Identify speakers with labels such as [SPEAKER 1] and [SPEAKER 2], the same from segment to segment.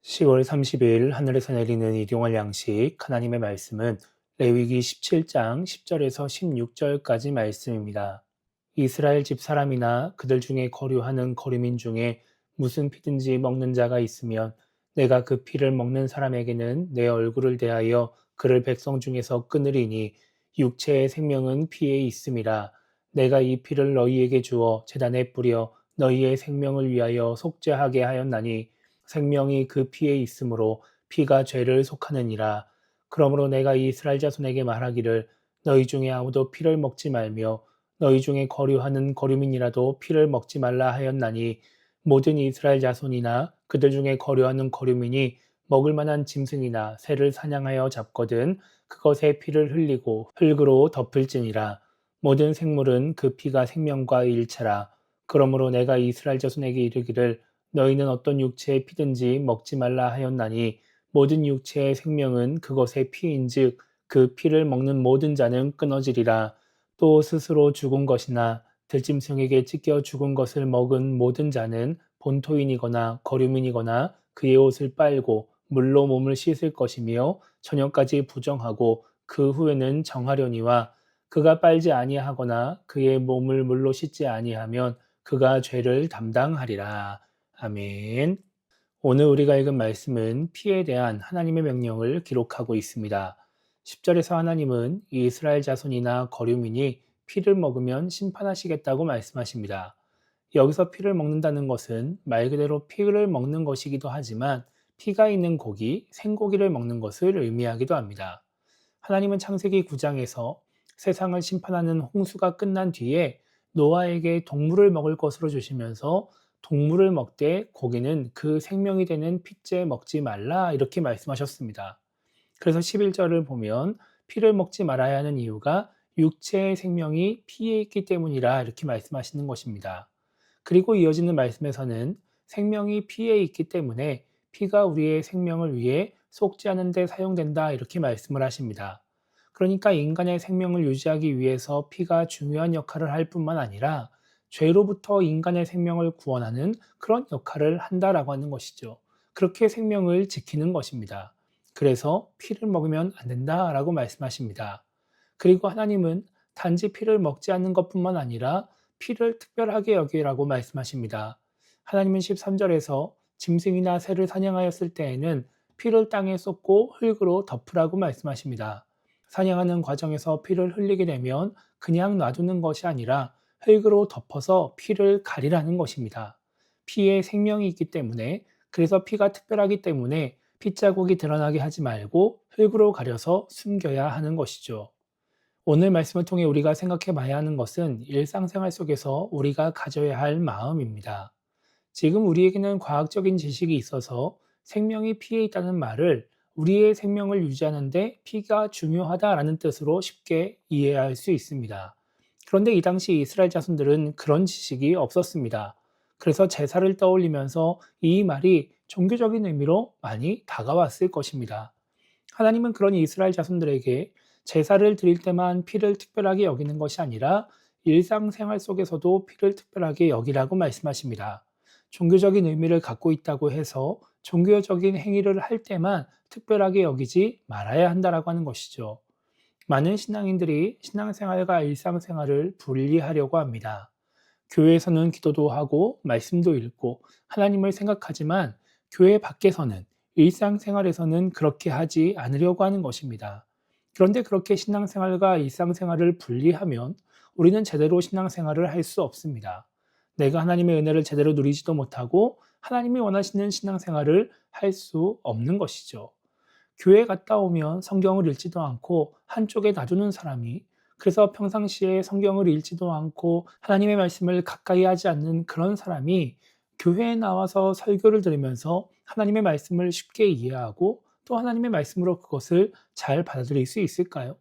[SPEAKER 1] 10월 30일 하늘에서 내리는 일용할 양식 하나님의 말씀은 레위기 17장 10절에서 16절까지 말씀입니다. 이스라엘 집 사람이나 그들 중에 거류하는 거류민 중에 무슨 피든지 먹는 자가 있으면 내가 그 피를 먹는 사람에게는 내 얼굴을 대하여 그를 백성 중에서 끊으리니 육체의 생명은 피에 있음이라. 내가 이 피를 너희에게 주어 제단에 뿌려 너희의 생명을 위하여 속죄하게 하였나니 생명이 그 피에 있으므로 피가 죄를 속하느니라. 그러므로 내가 이스라엘 자손에게 말하기를 너희 중에 아무도 피를 먹지 말며 너희 중에 거류하는 거류민이라도 피를 먹지 말라 하였나니 모든 이스라엘 자손이나 그들 중에 거류하는 거류민이 먹을 만한 짐승이나 새를 사냥하여 잡거든 그것의 피를 흘리고 흙으로 덮을지니라. 모든 생물은 그 피가 생명과 일체라. 그러므로 내가 이스라엘 자손에게 이르기를 너희는 어떤 육체의 피든지 먹지 말라 하였나니 모든 육체의 생명은 그것의 피인즉 그 피를 먹는 모든 자는 끊어지리라. 또 스스로 죽은 것이나 들짐승에게 찢겨 죽은 것을 먹은 모든 자는 본토인이거나 거류민이거나 그의 옷을 빨고 물로 몸을 씻을 것이며 저녁까지 부정하고 그 후에는 정하려니와 그가 빨지 아니하거나 그의 몸을 물로 씻지 아니하면 그가 죄를 담당하리라. 아멘. 오늘 우리가 읽은 말씀은 피에 대한 하나님의 명령을 기록하고 있습니다. 10절에서 하나님은 이스라엘 자손이나 거류민이 피를 먹으면 심판하시겠다고 말씀하십니다. 여기서 피를 먹는다는 것은 말 그대로 피를 먹는 것이기도 하지만 피가 있는 고기, 생고기를 먹는 것을 의미하기도 합니다. 하나님은 창세기 9장에서 세상을 심판하는 홍수가 끝난 뒤에 노아에게 동물을 먹을 것으로 주시면서 동물을 먹되 고기는 그 생명이 되는 피째 먹지 말라 이렇게 말씀하셨습니다. 그래서 11절을 보면 피를 먹지 말아야 하는 이유가 육체의 생명이 피에 있기 때문이라 이렇게 말씀하시는 것입니다. 그리고 이어지는 말씀에서는 생명이 피에 있기 때문에 피가 우리의 생명을 위해 속죄하는 데 사용된다 이렇게 말씀을 하십니다. 그러니까 인간의 생명을 유지하기 위해서 피가 중요한 역할을 할 뿐만 아니라 죄로부터 인간의 생명을 구원하는 그런 역할을 한다라고 하는 것이죠. 그렇게 생명을 지키는 것입니다. 그래서 피를 먹으면 안 된다라고 말씀하십니다. 그리고 하나님은 단지 피를 먹지 않는 것뿐만 아니라 피를 특별하게 여기라고 말씀하십니다. 하나님은 13절에서 짐승이나 새를 사냥하였을 때에는 피를 땅에 쏟고 흙으로 덮으라고 말씀하십니다. 사냥하는 과정에서 피를 흘리게 되면 그냥 놔두는 것이 아니라 흙으로 덮어서 피를 가리라는 것입니다. 피에 생명이 있기 때문에 그래서 피가 특별하기 때문에 핏자국이 드러나게 하지 말고 흙으로 가려서 숨겨야 하는 것이죠. 오늘 말씀을 통해 우리가 생각해 봐야 하는 것은 일상생활 속에서 우리가 가져야 할 마음입니다. 지금 우리에게는 과학적인 지식이 있어서 생명이 피에 있다는 말을 우리의 생명을 유지하는데 피가 중요하다라는 뜻으로 쉽게 이해할 수 있습니다. 그런데 이 당시 이스라엘 자손들은 그런 지식이 없었습니다. 그래서 제사를 떠올리면서 이 말이 종교적인 의미로 많이 다가왔을 것입니다. 하나님은 그런 이스라엘 자손들에게 제사를 드릴 때만 피를 특별하게 여기는 것이 아니라 일상생활 속에서도 피를 특별하게 여기라고 말씀하십니다. 종교적인 의미를 갖고 있다고 해서 종교적인 행위를 할 때만 특별하게 여기지 말아야 한다라고 하는 것이죠. 많은 신앙인들이 신앙생활과 일상생활을 분리하려고 합니다. 교회에서는 기도도 하고 말씀도 읽고 하나님을 생각하지만 교회 밖에서는 일상생활에서는 그렇게 하지 않으려고 하는 것입니다. 그런데 그렇게 신앙생활과 일상생활을 분리하면 우리는 제대로 신앙생활을 할 수 없습니다. 내가 하나님의 은혜를 제대로 누리지도 못하고 하나님이 원하시는 신앙생활을 할 수 없는 것이죠. 교회 갔다 오면 성경을 읽지도 않고 한쪽에 놔두는 사람이 그래서 평상시에 성경을 읽지도 않고 하나님의 말씀을 가까이 하지 않는 그런 사람이 교회에 나와서 설교를 들으면서 하나님의 말씀을 쉽게 이해하고 또 하나님의 말씀으로 그것을 잘 받아들일 수 있을까요?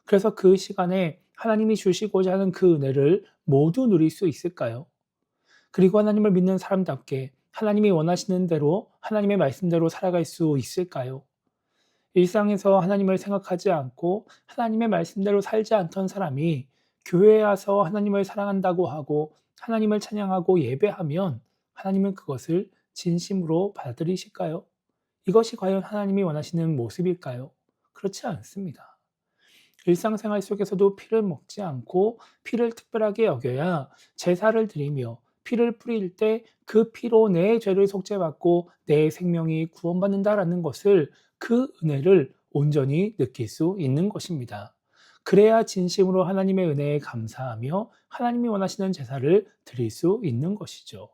[SPEAKER 1] 그래서 그 시간에 하나님이 주시고자 하는 그 은혜를 모두 누릴 수 있을까요? 그리고 하나님을 믿는 사람답게 하나님이 원하시는 대로 하나님의 말씀대로 살아갈 수 있을까요? 일상에서 하나님을 생각하지 않고 하나님의 말씀대로 살지 않던 사람이 교회에 와서 하나님을 사랑한다고 하고 하나님을 찬양하고 예배하면 하나님은 그것을 진심으로 받아들이실까요? 이것이 과연 하나님이 원하시는 모습일까요? 그렇지 않습니다. 일상생활 속에서도 피를 먹지 않고 피를 특별하게 여겨야 제사를 드리며 피를 뿌릴 때 그 피로 내 죄를 속죄받고 내 생명이 구원받는다라는 것을, 그 은혜를 온전히 느낄 수 있는 것입니다. 그래야 진심으로 하나님의 은혜에 감사하며 하나님이 원하시는 제사를 드릴 수 있는 것이죠.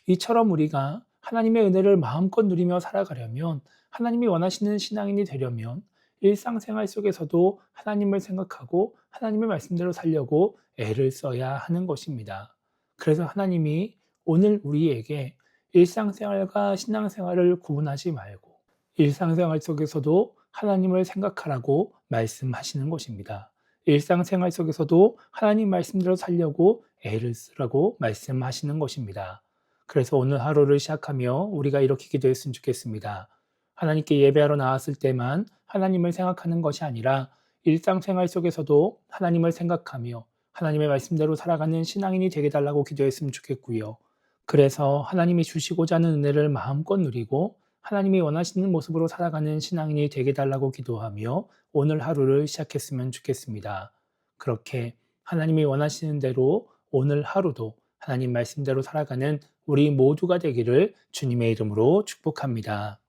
[SPEAKER 1] 이처럼 우리가 하나님의 은혜를 마음껏 누리며 살아가려면, 하나님이 원하시는 신앙인이 되려면 일상생활 속에서도 하나님을 생각하고 하나님의 말씀대로 살려고 애를 써야 하는 것입니다. 그래서 하나님이 오늘 우리에게 일상생활과 신앙생활을 구분하지 말고 일상생활 속에서도 하나님을 생각하라고 말씀하시는 것입니다. 일상생활 속에서도 하나님 말씀대로 살려고 애를 쓰라고 말씀하시는 것입니다. 그래서 오늘 하루를 시작하며 우리가 이렇게 기도했으면 좋겠습니다. 하나님께 예배하러 나왔을 때만 하나님을 생각하는 것이 아니라 일상생활 속에서도 하나님을 생각하며 하나님의 말씀대로 살아가는 신앙인이 되게 달라고 기도했으면 좋겠고요. 그래서 하나님이 주시고자 하는 은혜를 마음껏 누리고 하나님이 원하시는 모습으로 살아가는 신앙인이 되게 달라고 기도하며 오늘 하루를 시작했으면 좋겠습니다. 그렇게 하나님이 원하시는 대로 오늘 하루도 하나님 말씀대로 살아가는 우리 모두가 되기를 주님의 이름으로 축복합니다.